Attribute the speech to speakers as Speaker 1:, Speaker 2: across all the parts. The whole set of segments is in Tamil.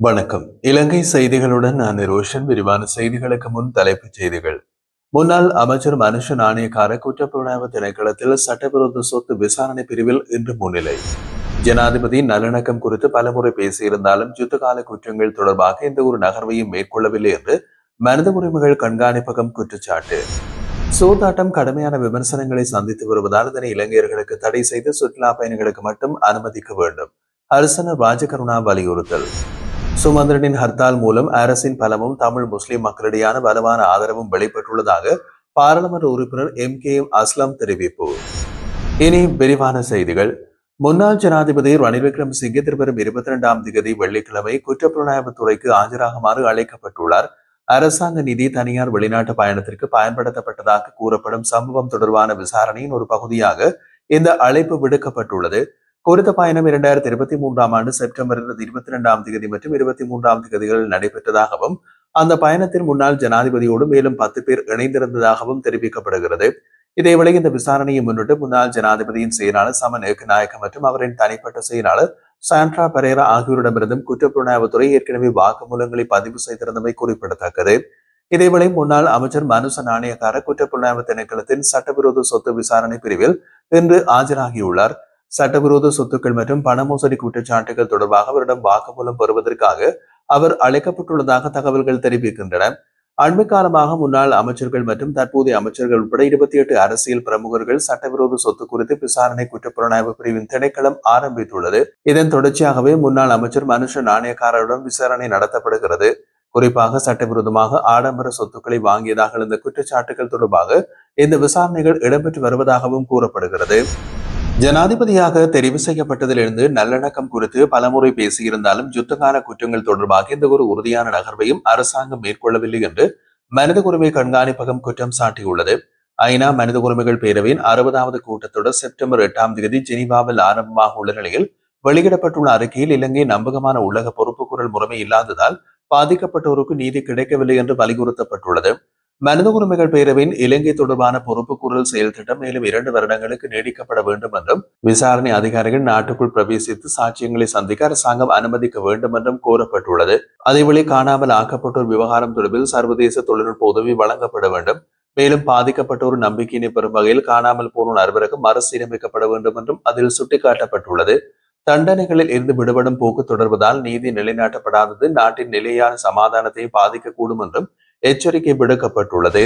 Speaker 1: வணக்கம். இலங்கை செய்திகளுடன் நான் ரோஷன். விரிவான செய்திகளுக்கு முன் தலைப்புச் செய்திகள். முன்னாள் அமைச்சர் மனுஷ நாணயக்கார குற்றப்புலனாய்வு திணைக்களத்தில் சட்டவிரோத சொத்து விசாரணை பிரிவில் இன்று முன்னிலை. ஜனாதிபதி நல்லிணக்கம் குறித்து பலமுறை பேசியிருந்தாலும் யுத்தகால குற்றங்கள் தொடர்பாக எந்த ஒரு நகர்வையும் மேற்கொள்ளவில்லை என்று மனித உரிமைகள் கண்காணிப்பகம் குற்றச்சாட்டு. சூதாட்டம் கடுமையான விமர்சனங்களை சந்தித்து வருவதால் இதனை இளைஞர்களுக்கு தடை செய்து சுற்றுலா பயணிகளுக்கு மட்டும் அனுமதிக்க வேண்டும். அரசன ராஜகருணா வலியுறுத்தல். சுமந்திரனின் ஹர்த்தால் மூலம் அரசின் பலமும் தமிழ் முஸ்லிம் மக்களிடையான வலுவான ஆதரவும் வெளிப்பட்டுள்ளதாக பாராளுமன்ற உறுப்பினர் MKM அஸ்லாம் தெரிவிப்பு. இனி விரிவான செய்திகள். முன்னாள் ஜனாதிபதி ரணில் விக்ரமசிங்கே எதிர்வரும் 22ஆம் தேதி வெள்ளிக்கிழமை குற்றப்புலனாய்வு துறைக்கு ஆஜராகுமாறு அழைக்கப்பட்டுள்ளார். அரசாங்க நிதி தனியார் வெளிநாட்டு பயணத்திற்கு பயன்படுத்தப்பட்டதாக கூறப்படும் சம்பவம் தொடர்பான விசாரணையின் ஒரு பகுதியாக இந்த அழைப்பு விடுக்கப்பட்டுள்ளது. குறித்த பயணம் 2023ஆம் ஆண்டு செப்டம்பர் 22ஆம் தேதி மற்றும் 23ஆம் தேதிகளில் நடைபெற்றதாகவும் அந்த பயணத்தில் முன்னாள் ஜனாதிபதியோடு மேலும் 10 பேர் இணைந்திருந்ததாகவும் தெரிவிக்கப்படுகிறது. இதேவேளை இந்த விசாரணையை முன்னிட்டு முன்னாள் ஜனாதிபதியின் செயலாளர் சமன் ஏக்கநாயக்க மற்றும் அவரின் தனிப்பட்ட செயலாளர் சாண்ட்ரா பெரேரா ஆகியோரிடமிருந்தும் குற்றப்புலனாய்வுத்துறை ஏற்கனவே வாக்குமூலங்களை பதிவு செய்திருந்தமை குறிப்பிடத்தக்கது. இதேவேளை முன்னாள் அமைச்சர் மனுஷ நாணயக்கார குற்றப்புலனாய்வு திணைக்களத்தின் சட்டவிரோத சொத்து விசாரணை பிரிவில் இன்று ஆஜராகியுள்ளார். சட்டவிரோத சொத்துக்கள் மற்றும் பண மோசடி குற்றச்சாட்டுகள் தொடர்பாக அவரிடம் வாக்குமூலம் பெறுவதற்காக அவர் அழைக்கப்பட்டுள்ளதாக தகவல்கள் தெரிவிக்கின்றன. அண்மை காலமாக முன்னாள் அமைச்சர்கள் மற்றும் தற்போதைய அமைச்சர்கள் உட்பட 28 அரசியல் பிரமுகர்கள் சட்டவிரோத சொத்து குறித்து விசாரணை குற்றப்புலனாய்வு பிரிவின் திணைக்களம் ஆரம்பித்துள்ளது. இதன் தொடர்ச்சியாகவே முன்னாள் அமைச்சர் மனுஷ நாணயக்காரருடன் விசாரணை நடத்தப்படுகிறது. குறிப்பாக சட்டவிரோதமாக ஆடம்பர சொத்துக்களை வாங்கியதாக இருந்த குற்றச்சாட்டுகள் தொடர்பாக இந்த விசாரணைகள் இடம்பெற்று வருவதாகவும் கூறப்படுகிறது. ஜனாதிபதியாக தெரிவு செய்யப்பட்டதிலிருந்து நல்லிணக்கம் குறித்து பலமுறை பேசியிருந்தாலும் யுத்தகால குற்றங்கள் தொடர்பாக எந்த ஒரு உறுதியான நகர்வையும் அரசாங்கம் மேற்கொள்ளவில்லை என்று மனித உரிமை கண்காணிப்பகம் குற்றம் சாட்டியுள்ளது. ஐநா மனித உரிமைகள் பேரவையின் 60வது கூட்டத்தொடர் செப்டம்பர் 8ஆம் தேதி ஜெனீவாவில் ஆரம்பமாக உள்ள நிலையில் வெளியிடப்பட்டுள்ள அறிக்கையில் இலங்கை நம்பகமான உள்ளக பொறுப்புக்கூறல் முறைமை இல்லாததால் பாதிக்கப்பட்டோருக்கு நீதி கிடைக்கவில்லை என்று வலியுறுத்தப்பட்டுள்ளது. மனித உரிமைகள் பேரவையின் இலங்கை தொடர்பான பொறுப்புக்கூறல் செயல் திட்டம் மேலும் 2 வருடங்களுக்கு நீடிக்கப்பட வேண்டும் என்றும் விசாரணை அதிகாரிகள் நாட்டுக்குள் பிரவேசித்து சாட்சியங்களை சந்திக்க அரசாங்கம் அனுமதிக்க வேண்டும் என்றும் கோரப்பட்டுள்ளது. அதேவேளை காணாமல் ஆக்கப்பட்டோர் விவகாரம் தொடர்பில் சர்வதேச தொழில்நுட்ப உதவி வழங்கப்பட வேண்டும். மேலும் பாதிக்கப்பட்டோர் நம்பிக்கையினை பெறும் வகையில் காணாமல் போனோர் அனைவருக்கும் மறுசீரமைக்கப்பட வேண்டும் என்றும் அதில் சுட்டிக்காட்டப்பட்டுள்ளது. தண்டனைகளில் இருந்து விடுபடும் போக்கு தொடர்வதால் நீதி நிலைநாட்டப்படாதது நாட்டின் நிலையான சமாதானத்தை பாதிக்கக்கூடும் என்றும் எச்சரிக்கை விடுக்கப்பட்டுள்ளது.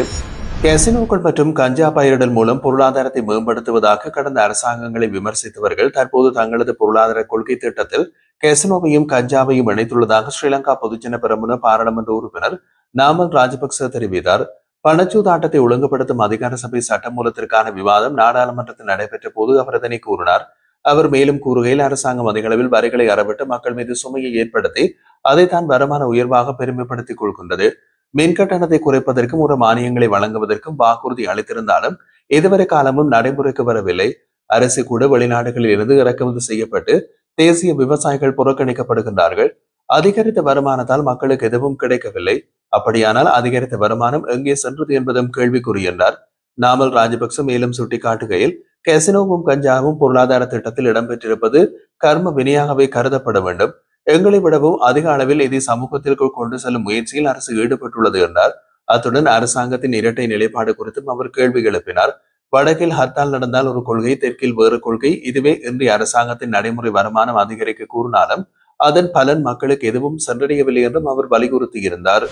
Speaker 1: கேசினோக்கள் மற்றும் கஞ்சா பயிரிடல் மூலம் பொருளாதாரத்தை மேம்படுத்துவதாக கடந்த அரசாங்கங்களை விமர்சித்தவர்கள் தற்போது தங்களது பொருளாதார கொள்கை திட்டத்தில் கேசினோவையும் கஞ்சாவையும் இணைத்துள்ளதாக ஸ்ரீலங்கா பொதுஜன பெரமுன பாராளுமன்ற உறுப்பினர் நாமல் ராஜபக்ச தெரிவித்தார். பணச்சூதாட்டத்தை ஒழுங்குபடுத்தும் அதிகார சபை சட்டமூலத்திற்கான விவாதம் நாடாளுமன்றத்தில் நடைபெற்ற போது அவர் இதனை கூறினார். அவர் மேலும் கூறுகையில் அரசாங்கம் அதிக அளவில் வரிகளை அறவிட்டு மக்கள் மீது சுமையை ஏற்படுத்தி அதை தான் வருமான உயர்வாக பெருமைப்படுத்திக் கொள்கின்றது. மின் கட்டணத்தை குறைப்பதற்கும் ஒரு மானியங்களை வழங்குவதற்கும் வாக்குறுதி அளித்திருந்தாலும் இதுவரை காலமும் நடைமுறைக்கு வரவில்லை. அரிசி கூட வெளிநாடுகளில் இருந்து இறக்குமதி செய்யப்பட்டு தேசிய விவசாயிகள் புறக்கணிக்கப்படுகின்றார்கள். அதிகரித்த வருமானத்தால் மக்களுக்கு எதுவும் கிடைக்கவில்லை. அப்படியானால் அதிகரித்த வருமானம் எங்கே சென்றது என்பதும் கேள்விக்குறி என்றார். நாமல் ராஜபக்ச மேலும் சுட்டிக்காட்டுகையில் கசினோவும் கஞ்சாவும் பொருளாதார திட்டத்தில் இடம்பெற்றிருப்பது கர்ம வினையாகவே கருதப்பட வேண்டும். எங்களை விடவும் அதிக அளவில் இதை சமூகத்திற்குள் கொண்டு செல்லும் முயற்சியில் அரசு ஈடுபட்டுள்ளது என்றார். அத்துடன் அரசாங்கத்தின் இரட்டை நிலைப்பாடு குறித்தும் அவர் கேள்வி எழுப்பினார். வடக்கில் ஹர்த்தால் நடந்தால் ஒரு கொள்கை, தெற்கில் வேறு கொள்கை. இதுவே இன்றைய அரசாங்கத்தின் நடைமுறை வருமானம் அதிகரிக்க கூறினாலும் அதன் பலன் மக்களுக்கு எதுவும் சென்றடையவில்லை என்றும் அவர் வலியுறுத்தியிருந்தார்.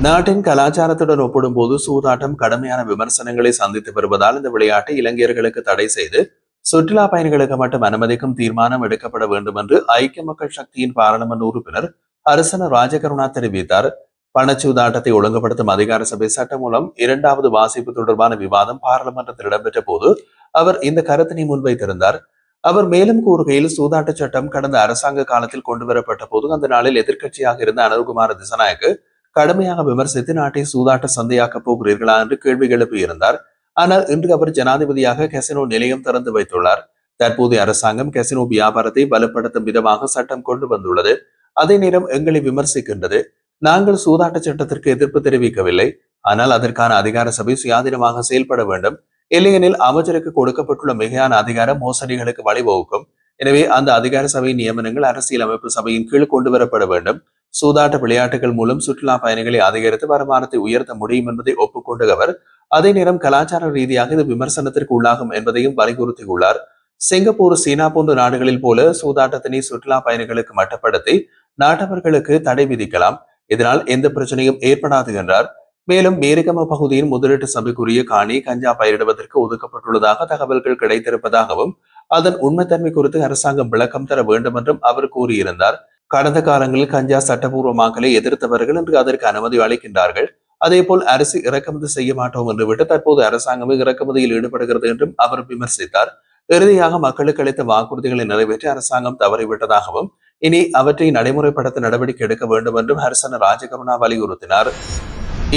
Speaker 1: நாட்டின் கலாச்சாரத்துடன் ஒப்பிடும்போது சூதாட்டம் கடுமையான விமர்சனங்களை சந்தித்து வருவதால் இந்த விளையாட்டை இளைஞர்களுக்கு தடை செய்து சுற்றுலா பயணிகளுக்கு மட்டும் அனுமதிக்கும் தீர்மானம் எடுக்கப்பட வேண்டும் என்று ஐக்கிய மக்கள் சக்தியின் பாராளுமன்ற உறுப்பினர் அரசன ராஜகருணா தெரிவித்தார். பணச்சூதாட்டத்தை ஒழுங்குபடுத்தும் அதிகார சபை சட்டம் மூலம் 2வது வாசிப்பு தொடர்பான விவாதம் பாராளுமன்றத்தில் இடம்பெற்ற போது அவர் இந்த கருத்தினை முன்வைத்திருந்தார். அவர் மேலும் கூறுகையில் சூதாட்ட சட்டம் கடந்த அரசாங்க காலத்தில் கொண்டுவரப்பட்ட போது அந்த நாளில் எதிர்க்கட்சியாக இருந்த அனுர்குமார திசாநாயக்க கடுமையாக விமர்சித்து நாட்டை சூதாட்ட சந்தையாக்கப் போகிறீர்களா என்று கேள்வி எழுப்பியிருந்தார். ஆனால் இன்று அவர் ஜனாதிபதியாக கசினோ நிலையம் திறந்து வைத்துள்ளார். தற்போதைய அரசாங்கம் கசினோ வியாபாரத்தை பலப்படுத்தும் விதமாக சட்டம் கொண்டு வந்துள்ளது. அதே நேரம் எங்களை விமர்சிக்கின்றது. நாங்கள் சூதாட்ட சட்டத்திற்கு எதிர்ப்பு தெரிவிக்கவில்லை. ஆனால் அதற்கான அதிகார சபை சுயாதீனமாக செயல்பட வேண்டும். இல்லையெனில் அமைச்சருக்கு கொடுக்கப்பட்டுள்ள மிகையான அதிகாரம் மோசடிகளுக்கு வழிவகுக்கும். எனவே அந்த அதிகார சபை நியமனங்கள் அரசியலமைப்பு சபையின் கீழ் கொண்டு வரப்பட வேண்டும். சூதாட்ட விளையாட்டுகள் மூலம் சுற்றுலா பயணிகளை அதிகரித்து வருமானத்தை உயர்த்த முடியும் என்பதை ஒப்புக்கொண்ட அவர், அதே நேரம் கலாச்சார ரீதியாக இது விமர்சனத்திற்கு உள்ளாகும் என்பதையும் வலியுறுத்தியுள்ளார். சிங்கப்பூர், சீனா போன்ற நாடுகளில் போல சூதாட்டத்தினை சுற்றுலா பயணிகளுக்கு மட்டுப்படுத்தி நாட்டவர்களுக்கு தடை விதிக்கலாம். இதனால் எந்த பிரச்சனையும் ஏற்படாது என்றார். மேலும் மேரிகம பகுதியின் முதலீட்டு சபைக்குரிய காணி கஞ்சா பயிரிடுவதற்கு ஒதுக்கப்பட்டுள்ளதாக தகவல்கள் கிடைத்திருப்பதாகவும் அதன் உண்மைத்தன்மை குறித்து அரசாங்கம் விளக்கம் தர வேண்டும் என்றும் அவர் கூறியிருந்தார். கடந்த காலங்களில் கஞ்சா சட்டபூர்வமாக்கலை எதிர்த்தவர்கள் இன்று அதற்கு அனுமதி அளிக்கின்றார்கள். அதேபோல் அரசு இறக்குமதி செய்ய மாட்டோம் என்று விட்டு தற்போது அரசாங்கமே இறக்குமதியில் ஈடுபடுகிறது என்றும் அவர் விமர்சித்தார். இறுதியாக மக்களுக்கு அளித்த வாக்குறுதிகளை நிறைவேற்றி அரசாங்கம் தவறிவிட்டதாகவும் இனி அவற்றை நடைமுறைப்படுத்த நடவடிக்கை எடுக்க வேண்டும் என்றும் ஹர்சன ராஜகமனா வலியுறுத்தினார்.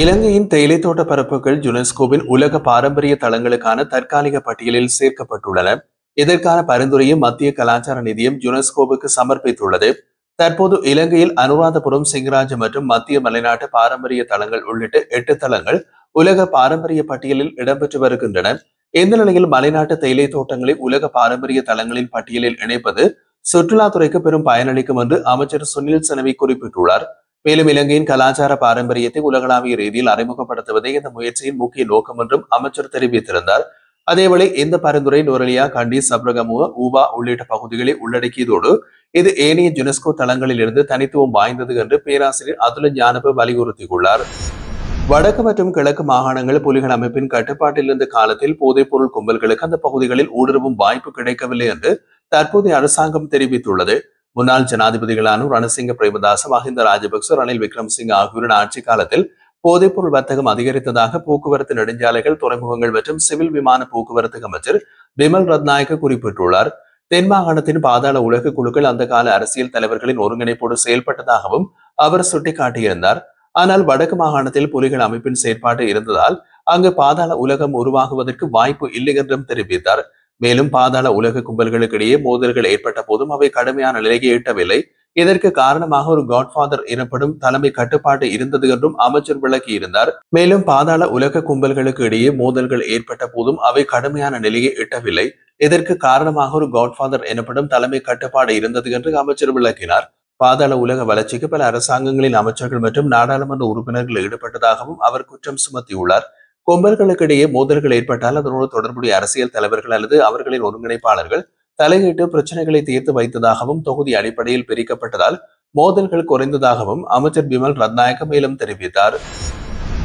Speaker 1: இலங்கையின் தேயிலை தோட்ட பரப்புகள் யுனெஸ்கோவின் உலக பாரம்பரிய தளங்களுக்கான தற்காலிக பட்டியலில் சேர்க்கப்பட்டுள்ளன. இதற்கான பரிந்துரையை மத்திய கலாச்சார நிதியம் யுனெஸ்கோவுக்கு சமர்ப்பித்துள்ளது. தற்போது இலங்கையில் அனுராதபுரம், சிங்கராஜ் மற்றும் மத்திய மலைநாட்டு பாரம்பரிய தளங்கள் உள்ளிட்ட 8 தளங்கள் உலக பாரம்பரிய பட்டியலில் இடம்பெற்று வருகின்றன. இந்த நிலையில் மலைநாட்டு தேயிலை தோட்டங்களை உலக பாரம்பரிய தளங்களின் பட்டியலில் இணைப்பது சுற்றுலாத்துறைக்கு பெரும் பயனளிக்கும் என்று அமைச்சர் சுனில் செனவி குறிப்பிட்டுள்ளார். மேலும் இலங்கையின் கலாச்சார பாரம்பரியத்தை உலகளாவிய ரீதியில் அறிமுகப்படுத்துவதே இந்த முயற்சியின் முக்கிய நோக்கம் என்றும் அமைச்சர் தெரிவித்திருந்தார். அதேவேளை இந்த பரிந்துரை நுவரெலியா, கண்டி, சப்ரகமுவ, ஊவா உள்ளிட்ட பகுதிகளை உள்ளடக்கியதோடு இது ஏனைய யுனெஸ்கோ தளங்களில் இருந்து தனித்துவம் வாய்ந்தது என்று பேராசிரியர் அதுல ஞானப வலியுறுத்தியுள்ளார். வடக்கு மற்றும் கிழக்கு மாகாணங்கள் புலிகள் அமைப்பின் கட்டுப்பாட்டில் இருந்த காலத்தில் போதைப் பொருள் கும்பல்களுக்கு அந்த பகுதிகளில் ஊடுருவும் வாய்ப்பு கிடைக்கவில்லை என்று தற்போதைய அரசாங்கம் தெரிவித்துள்ளது. முன்னாள் ஜனாதிபதிகளான ரணசிங்க பிரேமதாச, மஹிந்த ராஜபக்ச, ரணில் விக்ரமசிங்க ஆகியோரின் ஆட்சி காலத்தில் போதைப்பொருள் வர்த்தகம் அதிகரித்ததாக போக்குவரத்து, நெடுஞ்சாலைகள், துறைமுகங்கள் மற்றும் சிவில் விமான போக்குவரத்து அமைச்சர் பிமல் ரத்நாயக்க குறிப்பிட்டுள்ளார். தென் மாகாணத்தின் பாதாள உலக குழுக்கள் அந்த கால அரசியல் தலைவர்களின் ஒருங்கிணைப்போடு செயல்பட்டதாகவும் அவர் சுட்டிக்காட்டியிருந்தார். ஆனால் வடக்கு மாகாணத்தில் புலிகள் அமைப்பின் செயற்பாடு இருந்ததால் அங்கு பாதாள உலகம் உருவாகுவதற்கு வாய்ப்பு இல்லை என்றும் தெரிவித்தார். மேலும் பாதாள உலக கும்பல்களுக்கு இடையே மோதல்கள் ஏற்பட்ட போதும் அவை கடுமையான நிலையை எட்டவில்லை. இதற்கு காரணமாக ஒரு காட்ஃபாதர் எனப்படும் தலைமை கட்டுப்பாடு இருந்தது என்றும் அமைச்சர் விளக்கியிருந்தார். மேலும் பாதாள உலக கும்பல்களுக்கு இடையே மோதல்கள் ஏற்பட்ட போதும் அவை கடுமையான நிலையை எட்டவில்லை. இதற்கு காரணமாக ஒரு காட்ஃபாதர் எனப்படும் தலைமை கட்டுப்பாடு இருந்தது என்று அமைச்சர் விளக்கினார். பாதாள உலக வளர்ச்சிக்கு பல அரசாங்கங்களின் அமைச்சர்கள் மற்றும் நாடாளுமன்ற உறுப்பினர்கள் ஈடுபட்டதாகவும் அவர் குற்றம் சுமத்தியுள்ளார். கும்பல்களுக்கு இடையே மோதல்கள் ஏற்பட்டால் அதனோடு தொடர்புடைய அரசியல் தலைவர்கள் அல்லது அவர்களின் ஒருங்கிணைப்பாளர்கள் தலையிட்டு பிரச்சனைகளை தீர்த்து வைத்ததாகவும் தொகுதி அடிப்படையில் பிரிக்கப்பட்டதால் மோதல்கள் குறைந்ததாகவும் அமைச்சர் பிமல் ரத்நாயக்க மேலும் தெரிவித்தார்.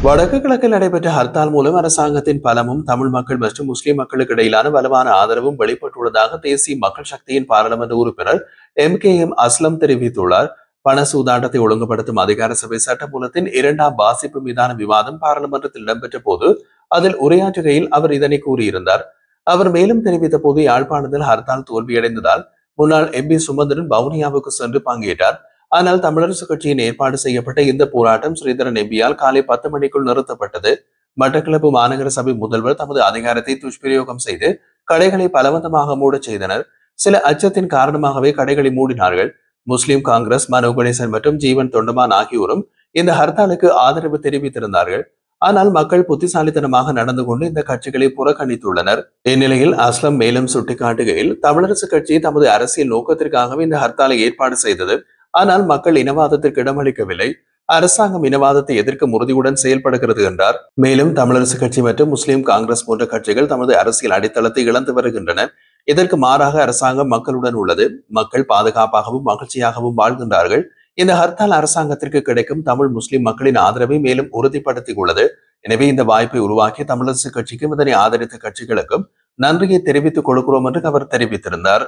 Speaker 1: வடக்கு கிழக்கில் நடைபெற்ற ஹர்த்தால் மூலம் அரசாங்கத்தின் பலமும் தமிழ் மக்கள் மற்றும் முஸ்லிம் மக்களுக்கு இடையிலான வலுவான ஆதரவும் வெளிப்பட்டுள்ளதாக தேசிய மக்கள் சக்தியின் பாராளுமன்ற உறுப்பினர் MKM அஸ்லம் தெரிவித்துள்ளார். பண சூதாட்டத்தை ஒழுங்குபடுத்தும் அதிகார சபை சட்டமூலத்தின் 2ஆம் வாசிப்பு மீதான விவாதம் பாராளுமன்றத்தில் இடம்பெற்ற போது அதில் உரையாற்றுகையில் அவர் இதனை கூறியிருந்தார். அவர் மேலும் தெரிவித்த போது யாழ்ப்பாணத்தில் ஹர்த்தால் தோல்வியடைந்ததால் முன்னாள் MP சுமந்திரன் வவுனியாவுக்கு சென்று பங்கேற்றார். ஆனால் தமிழரசு கட்சியின் ஏற்பாடு செய்யப்பட்ட இந்த போராட்டம் ஸ்ரீதரன் MPயால் காலை 10 மணிக்குள் நிறுத்தப்பட்டது. மட்டக்களப்பு மாநகர சபை முதல்வர் தமது அதிகாரத்தை துஷ்பிரயோகம் செய்து கடைகளை பலவந்தமாக மூடச் செய்தனர். சில அச்சத்தின் காரணமாகவே கடைகளை மூடினார்கள். முஸ்லிம் காங்கிரஸ், மனோ கணேசன் மற்றும் ஜீவன் தொண்டமான் ஆகியோரும் இந்த ஹர்த்தாலுக்கு ஆதரவு தெரிவித்திருந்தார்கள். ஆனால் மக்கள் புத்திசாலித்தனமாக நடந்து கொண்டு இந்த கட்சிகளை புறக்கணித்துள்ளனர். இந்நிலையில் அஸ்லம் மேலும் சுட்டிக்காட்டுகையில் தமிழரசு கட்சி தமது அரசியல் நோக்கத்திற்காகவே இந்த ஹர்த்தாலை ஏற்பாடு செய்தது. ஆனால் மக்கள் இனவாதத்திற்கு இடமளிக்கவில்லை. அரசாங்கம் இனவாதத்தை எதிர்க்கும் உறுதியுடன் செயல்படுகிறது என்றார். மேலும் தமிழரசு கட்சி மற்றும் முஸ்லிம் காங்கிரஸ் போன்ற கட்சிகள் தமது அரசியல் அடித்தளத்தை இழந்து வருகின்றன. இதற்கு மாறாக அரசாங்கம் மக்களுடன் உள்ளது. மக்கள் பாதுகாப்பாகவும் மகிழ்ச்சியாகவும் வாழ்கின்றார்கள். இந்த ஹர்த்தால் அரசாங்கத்திற்கு கிடைக்கும் தமிழ் முஸ்லிம் மக்களின் ஆதரவை மேலும் உறுதிப்படுத்தியுள்ளது. எனவே இந்த வாய்ப்பை உருவாக்கிய தமிழரசு கட்சிக்கும் இதனை ஆதரித்த கட்சிகளுக்கும் நன்றியை தெரிவித்துக் கொள்கிறோம் என்று அவர் தெரிவித்திருந்தார்.